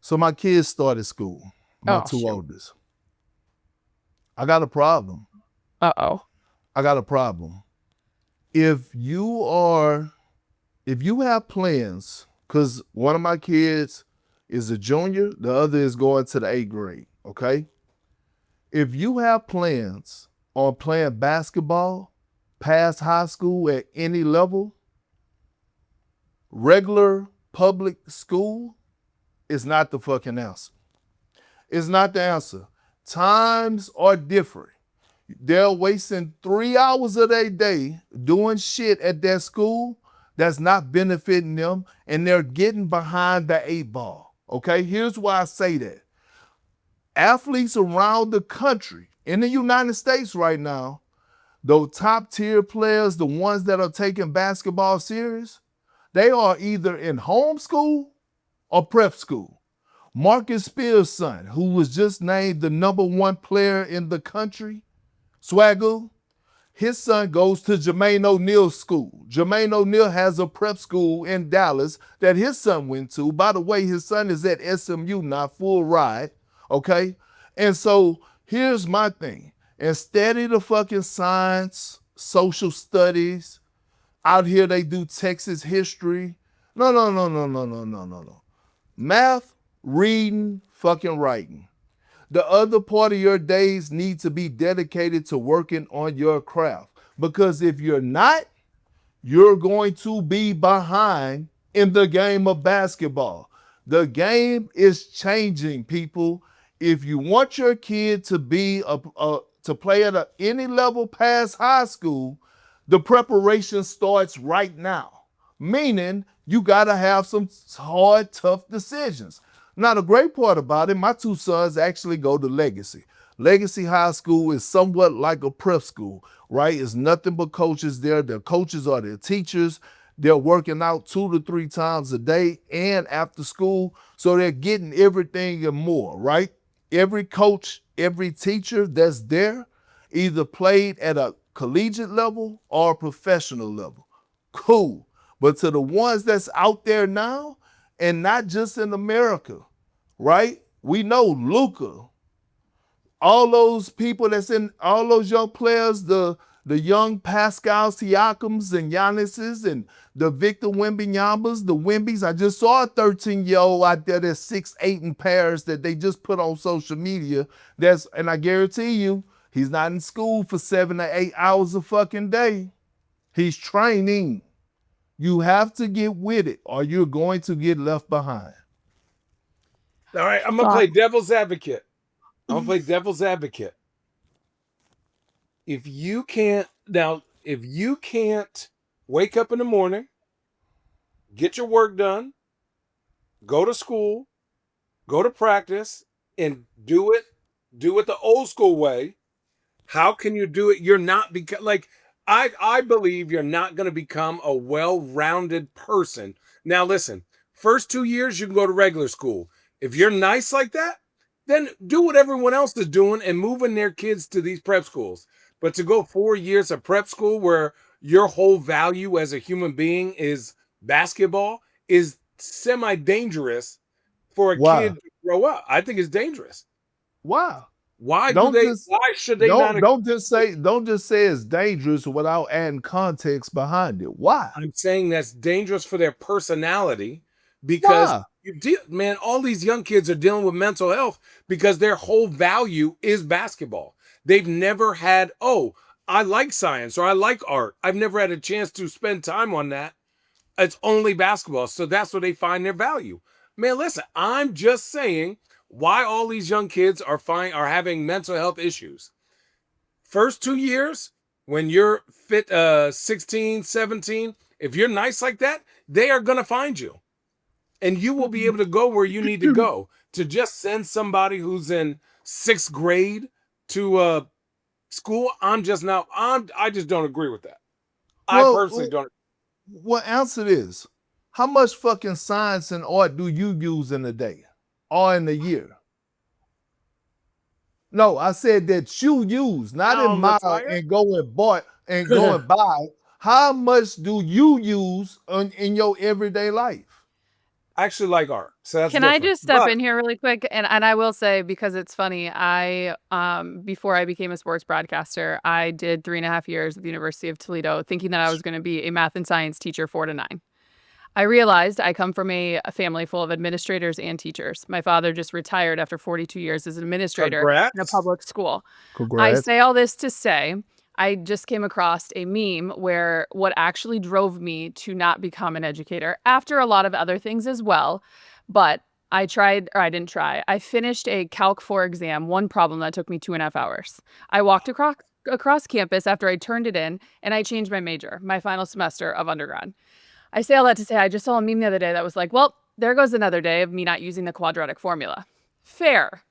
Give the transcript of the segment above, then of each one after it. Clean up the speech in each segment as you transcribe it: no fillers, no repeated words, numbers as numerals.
So my kids started school, my Oh, two shoot. oldest. I got a problem. Uh-oh. I got a problem. If you have plans, because one of my kids is a junior, the other is going to the 8th grade, okay? If you have plans on playing basketball past high school at any level, regular public school is not the fucking answer. It's not the answer. Times are different. They're wasting 3 hours of their day doing shit at their school that's not benefiting them, and they're getting behind the 8 ball. Okay, here's why I say that. Athletes around the country, in the United States right now, those top tier players, the ones that are taking basketball serious, they are either in homeschool or prep school. Marcus Spears' son, who was just named the #1 player in the country, Swaggle, his son goes to Jermaine O'Neal's school. Jermaine O'Neal has a prep school in Dallas that his son went to. By the way, his son is at SMU now, full ride, okay? And so here's my thing. Instead of the fucking science, social studies, out here they do Texas history. No, no, no, no, no, no, no, no, no. Math, reading, fucking writing. The other part of your days need to be dedicated to working on your craft. Because if you're not, you're going to be behind in the game of basketball. The game is changing, people. If you want your kid to be to play at any level past high school, the preparation starts right now. Meaning you gotta have some hard, tough decisions. Now, the great part about it, my two sons actually go to Legacy. Legacy High School is somewhat like a prep school, right? It's nothing but coaches there. Their coaches are their teachers. They're working out 2 to 3 times a day and after school. So they're getting everything and more, right? Every coach, every teacher that's there either played at a collegiate level or a professional level. Cool. But to the ones that's out there now, and not just in America, right? We know Luca, all those people that's in all those young players, the young Pascal Siakams and Giannis's and the Victor Wembanyambas, the Wembies. I just saw a 13-year-old out there that's 6'8" in Paris that they just put on social media. And I guarantee you, he's not in school for 7 to 8 hours a fucking day. He's training. You have to get with it or you're going to get left behind. All right, I'm gonna play devil's advocate. I'm gonna play devil's advocate. If you can't wake up in the morning, get your work done, go to school, go to practice, and do it the old school way, how can you do it? You're not like I believe you're not going to become a well-rounded person. Now listen, first 2 years you can go to regular school. If you're nice like that, then do what everyone else is doing and moving their kids to these prep schools. But to go 4 years of prep school where your whole value as a human being is basketball is semi-dangerous for a Why? kid to grow up. I think it's dangerous. Why? Why Don't just should they not? don't just say it's dangerous without adding context behind it. Why? I'm saying that's dangerous for their personality because Why? man, all these young kids are dealing with mental health because their whole value is basketball. They've never had, oh, I like science or I like art. I've never had a chance to spend time on that. It's only basketball. So that's where they find their value. Man, listen, I'm just saying why all these young kids are having mental health issues. First 2 years, when you're 16, 17, if you're nice like that, they are going to find you. And you will be able to go where you need to go. To just send somebody who's in 6th grade to school, I just don't agree with that. I personally don't. Well, answer this. How much fucking science and art do you use in a day or in a year? No, I said that you use, not in mile and go and bought and go and buy. How much do you use in your everyday life? I actually like art, so that's Can different. I just step But in here really quick? And I will say, because it's funny, I before I became a sports broadcaster, I did 3.5 years at the University of Toledo, thinking that I was going to be a math and science teacher 4 to 9. I realized I come from a family full of administrators and teachers. My father just retired after 42 years as an administrator in a congrats. public school. I Congrats. say all this to say, I just came across a meme where what actually drove me to not become an educator, after a lot of other things as well, but I tried, or I didn't try. I finished a Calc 4 exam, one problem that took me 2.5 hours. I walked across campus after I turned it in, and I changed my major, my final semester of undergrad. I say all that to say I just saw a meme the other day that was like, well, there goes another day of me not using the quadratic formula. Fair.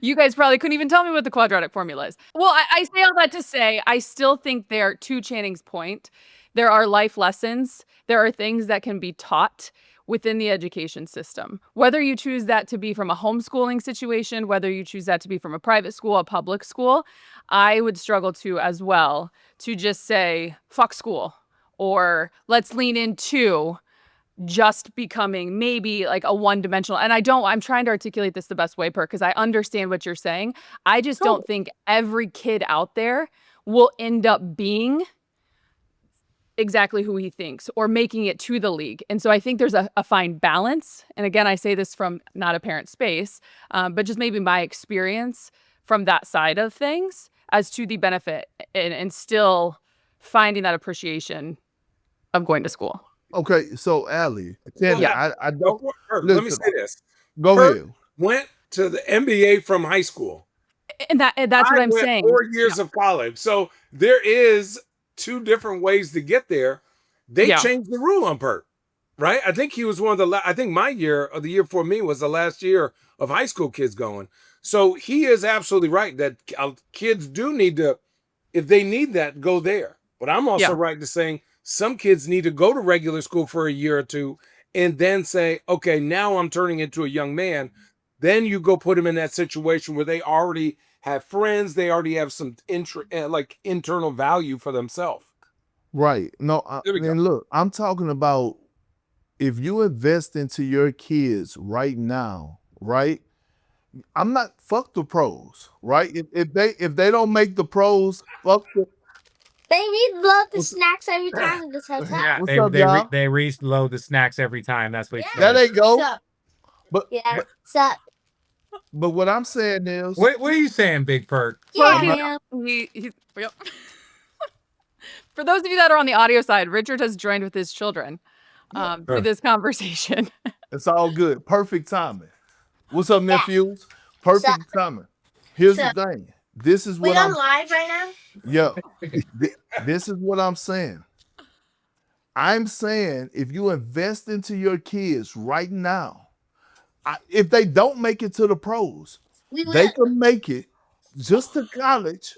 You guys probably couldn't even tell me what the quadratic formula is. Well, I say all that to say I still think there, to Channing's point, there are life lessons. There are things that can be taught within the education system. Whether you choose that to be from a homeschooling situation, whether you choose that to be from a private school, a public school, I would struggle to as well to just say, fuck school, or let's lean into just becoming maybe like a one-dimensional. And I'm trying to articulate this the best way, Perk, because I understand what you're saying. I just don't think every kid out there will end up being exactly who he thinks or making it to the league. And so I think there's a fine balance. And again, I say this from not a parent space, but just maybe my experience from that side of things as to the benefit and still finding that appreciation of going to school. Okay, so Allie, Tanner, Yeah. I don't Let listen. me say this. Go Perk ahead. went to the NBA from high school. And that's what I'm went saying. 4 years of college. So there is 2 different ways to get there. They changed the rule on Perk, right? I think he was one of the I think my year or the year before me was the last year of high school kids going. So he is absolutely right that kids do need to, if they need that, go there. But I'm also right to saying some kids need to go to regular school for a year or two and then say, okay, now I'm turning into a young man. Then you go put them in that situation where they already have friends, they already have some internal value for themselves. Right. No, and look, I'm talking about if you invest into your kids right now, right? I'm not fuck the pros, right? If they don't make the pros, fuck the. They reload the snacks every time in this hotel. Yeah, What's up, y'all? they reload the snacks every time. That's what. That ain't go. Sup? But Yeah, sup? but what I'm saying is, What are you saying, Big Perk? Yeah, Yep. For those of you that are on the audio side, Richard has joined with his children for this conversation. it's all good. Perfect timing. What's up, nephews? Perfect timing. Here's the thing. This is what Wait, I'm live right now? Yeah. This is what I'm saying. I'm saying if you invest into your kids right now, if they don't make it to the pros, they can make it just to college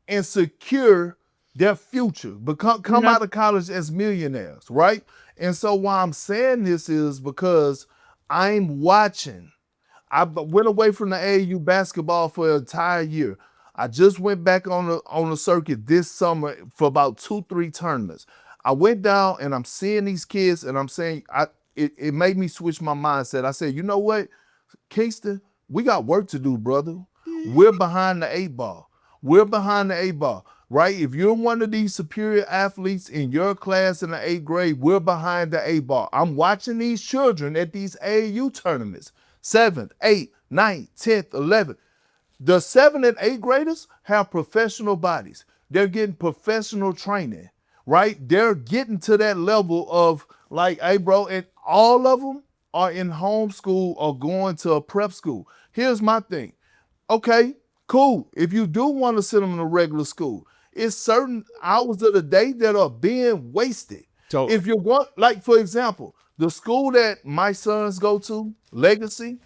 and secure their future, come out of college as millionaires, right? And so why I'm saying this is because I'm watching. I went away from the AAU basketball for an entire year. I just went back on the circuit this summer for about 2-3 tournaments. I went down and I'm seeing these kids and I'm saying, it made me switch my mindset. I said, you know what, Kingston, we got work to do, brother. We're behind the 8 ball. We're behind the 8 ball, right? If you're one of these superior athletes in your class in the 8th grade, we're behind the 8 ball. I'm watching these children at these AAU tournaments, 7th, 8th, 9th, 10th, 11th. The 7th and 8th graders have professional bodies. They're getting professional training, right? They're getting to that level of like, hey, bro, and all of them are in homeschool or going to a prep school. Here's my thing. Okay, cool. If you do want to send them in a regular school, it's certain hours of the day that are being wasted. So if you want, like, for example, the school that my sons go to, Legacy,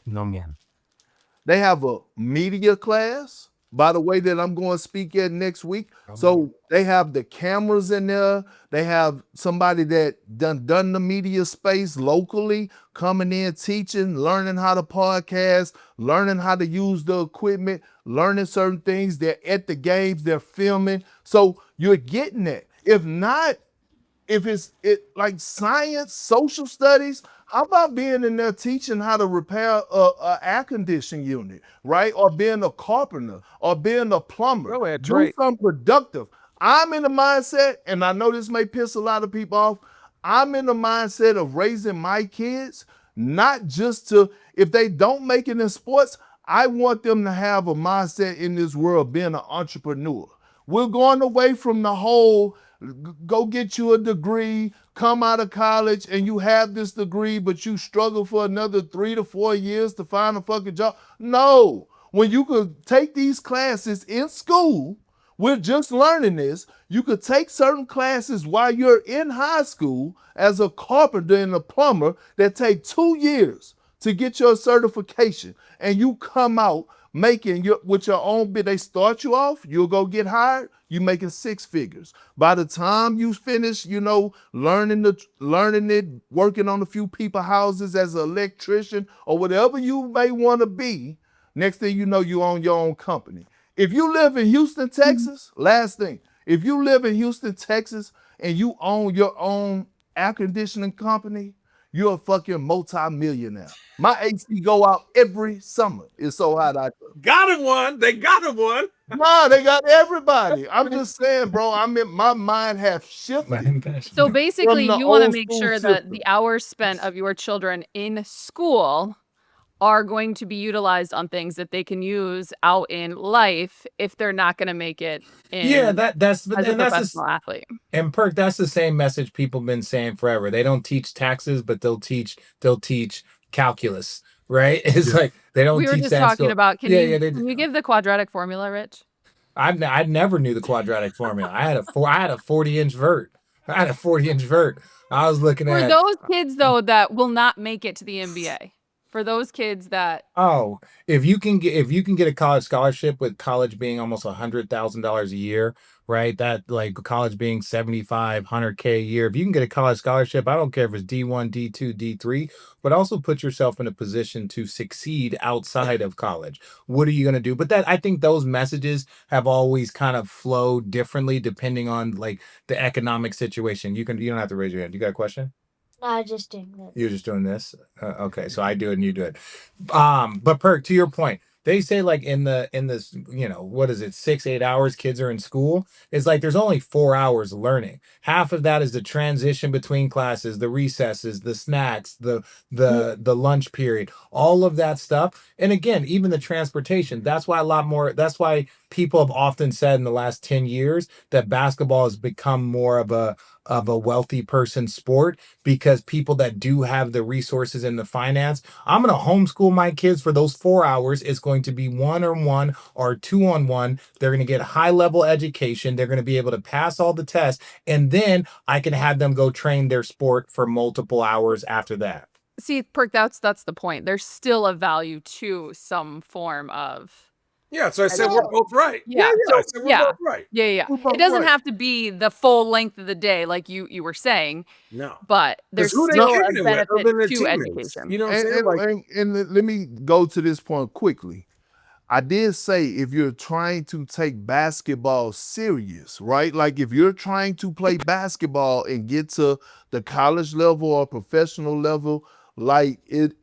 they have a media class, by the way, that I'm going to speak at next week. So they have the cameras in there. They have somebody that done the media space locally, coming in, teaching, learning how to podcast, learning how to use the equipment, learning certain things. They're at the games, they're filming. So you're getting that. If not, if it's like science, social studies, how about being in there teaching how to repair a air conditioning unit, right? Or being a carpenter or being a plumber. Go ahead, Do Trey. something productive. I'm in the mindset, and I know this may piss a lot of people off. I'm in the mindset of raising my kids, not just to, if they don't make it in sports, I want them to have a mindset in this world being an entrepreneur. We're going away from the whole go get you a degree, come out of college, and you have this degree, but you struggle for another 3 to 4 years to find a fucking job. No. When you could take these classes in school, we're just learning this. You could take certain classes while you're in high school as a carpenter and a plumber that take 2 years to get your certification, and you come out making with your own bit. They start you off, you'll go get hired, you making 6 figures. By the time you finish, learning it, working on a few people houses as an electrician or whatever you may want to be, next thing you know, you own your own company. If you live in Houston, Texas, last thing, if you live in Houston, Texas, and you own your own air conditioning company, you're a fucking multi-millionaire. My AC go out every summer. It's so hot out there. Got him one. They got him one. Nah, they got everybody. I'm just saying, bro, my mind have shifted. So basically, the you want to old make school sure that system. the hours spent of your children in school are going to be utilized on things that they can use out in life if they're not going to make it in that's as a professional athlete. And Perk, that's the same message people have been saying forever. They don't teach taxes, but they'll teach calculus, right? It's like they don't We were teach just that. talking about, can they you give the quadratic formula, Rich? I never knew the quadratic formula. I had a 40-inch vert. I was looking For at those kids though that will not make it to the NBA. For those kids that if you can get a college scholarship with college being almost $100,000 a year, right? That like college being $7,500K a year. If you can get a college scholarship, I don't care if it's D1, D2, D3, but also put yourself in a position to succeed outside of college. What are you going to do? But I think those messages have always kind of flowed differently depending on like the economic situation. You don't have to raise your hand. You got a question? No, I'm just doing this. You're just doing this? Okay, so I do it and you do it. But Perk, to your point, they say like in this, what is it, 6-8 hours kids are in school. It's like there's only 4 hours learning. Half of that is the transition between classes, the recesses, the snacks, the lunch period, all of that stuff. And again, even the transportation. That's why people have often said in the last 10 years that basketball has become more of a wealthy person sport, because people that do have the resources and the finance, I'm going to homeschool my kids for those 4 hours. It's going to be 1-on-1 or 2-on-1. They're going to get high level education. They're going to be able to pass all the tests. And then I can have them go train their sport for multiple hours after that. see, Perk, that's the point. There's still a value to some form of Yeah, so I said we're both right. Yeah, I said we're both right. yeah. We're both It doesn't right. have to be the full length of the day like you were saying, No. but there's who they still kicking a it with benefit other than their to teammates? education. You know what I'm saying? Like, And let me go to this point quickly. I did say if you're trying to take basketball serious, right? Like if you're trying to play basketball and get to the college level or professional level, like it's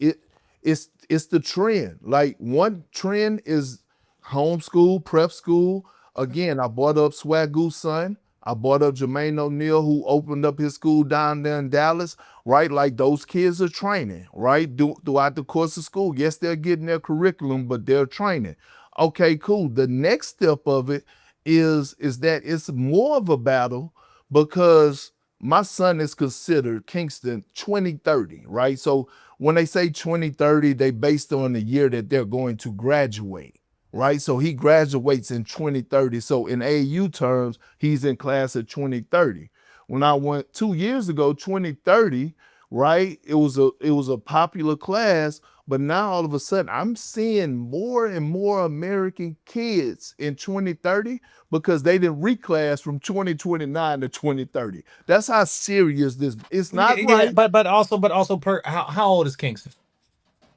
the trend. Like one trend is homeschool, prep school. Again, I brought up Swagoo's son. I brought up Jermaine O'Neal, who opened up his school down there in Dallas, right? Like those kids are training, right? Throughout the course of school. Yes, they're getting their curriculum, but they're training. Okay, cool. The next step of it is that it's more of a battle because my son is considered Kingston 2030, right? So when they say 2030, they based on the year that they're going to graduate. Right, so he graduates in 2030. So in AAU terms, he's in class of 2030. When I went 2 years ago, 2030, right? It was a popular class, but now all of a sudden I'm seeing more and more American kids in 2030 because they didn't reclass from 2029 to 2030. That's how serious this. It's not right. But also, Perk, how old is Kingston?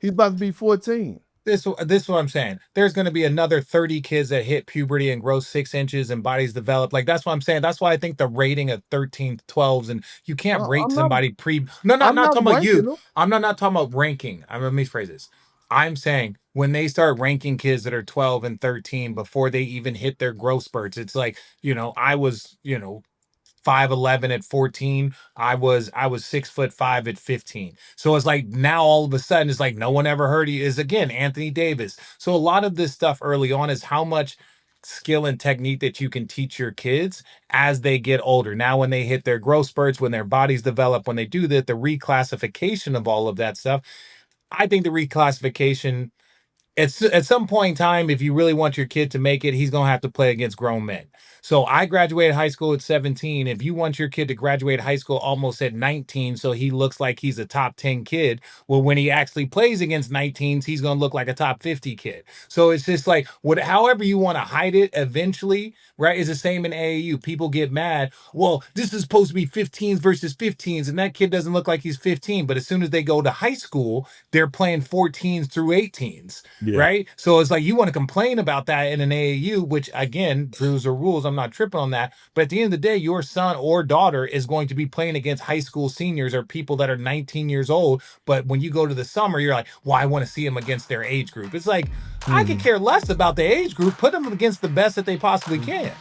He's about to be 14. this is what I'm saying. There's going to be another 30 kids that hit puberty and grow 6 inches and bodies develop. Like that's what I'm saying. That's why I think the rating of 13, 12s, and you can't rate I'm not. somebody pre. No, no, I'm I'm not not talking about ranking you. them. I'm not talking about ranking. Let me phrase this. I'm saying when they start ranking kids that are 12 and 13 before they even hit their growth spurts, it's like, I was, 5'11" at 14. I was 6'5" at 15. So it's like now all of a sudden it's like no one ever heard he is again Anthony Davis. So a lot of this stuff early on is how much skill and technique that you can teach your kids as they get older. Now when they hit their growth spurts, when their bodies develop, when they do that, the reclassification of all of that stuff. I think the reclassification at some point in time, if you really want your kid to make it, he's going to have to play against grown men. So I graduated high school at 17. If you want your kid to graduate high school almost at 19, so he looks like he's a top 10 kid, well, when he actually plays against 19s, he's going to look like a top 50 kid. So it's just like, however you want to hide it eventually, right? It's the same in AAU. People get mad. Well, this is supposed to be 15s versus 15s, and that kid doesn't look like he's 15. But as soon as they go to high school, they're playing 14s through 18s. Yeah. Right. So it's like you want to complain about that in an AAU, which again, rules are rules. I'm not tripping on that. But at the end of the day, your son or daughter is going to be playing against high school seniors or people that are 19 years old. But when you go to the summer, you're like, well, I want to see them against their age group. It's like, I could care less about the age group. Put them against the best that they possibly can.